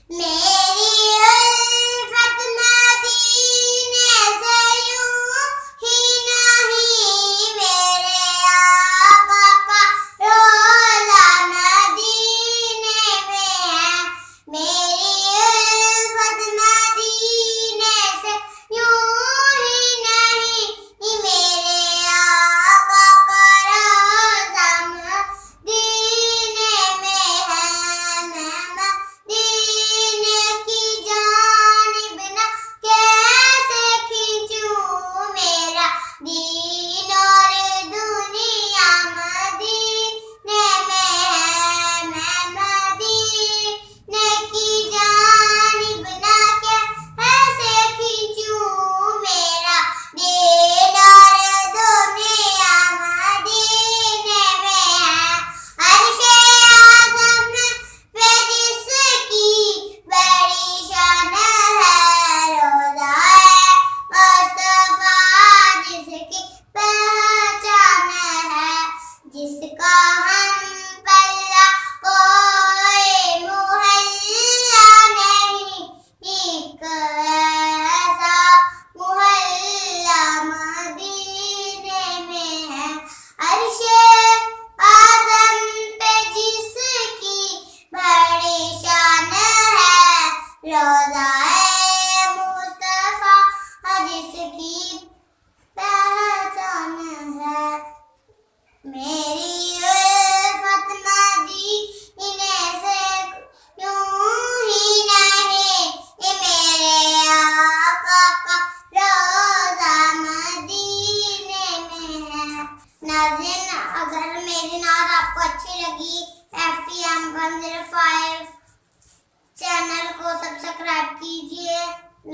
मेरी उल्फत मदीने से यूं ही नहीं, मेरे आका का रोज़ा मदीने में है। मेरी उल्फत मदीने से यूं ही नहीं, मेरे आका का रोज़ा मदीने में है। मैं मदीने की जानिब ना कैसे खींचूं, मेरा दीन और दुनिया मदीने में है। मैं मदीने की जानिब ना कैसे खींचूं, मेरा दीन और दुनिया मदीने में है। अर्शे आज़म पे जिसकी बड़ी शान है, रोज़ा मुस्तफा जिसकी पहचान है। जिसका हम पल्ला कोई मुहल्ला नहीं, एक ऐसा मुहल्ला मदीने में है। अर्शे आज़म पे जिसकी बड़ी शान है, रोज़ा मुस्तफा जिसकी पहचान है। मेरी उल्फत मदीने से यूं ही नहीं, मेरे आका का रोज़ा मदीने में है। नाज़रीन, अगर मेरी नात आपको अच्छी लगी, FTM 105 चैनल को सब्सक्राइब कीजिए,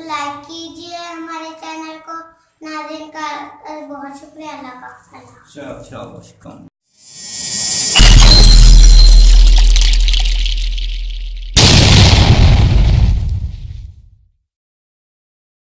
लाइक कीजिए हमारे चैनल को। नाज़रीन का बहुत शुक्रिया। अल्लाह का। शाबाश।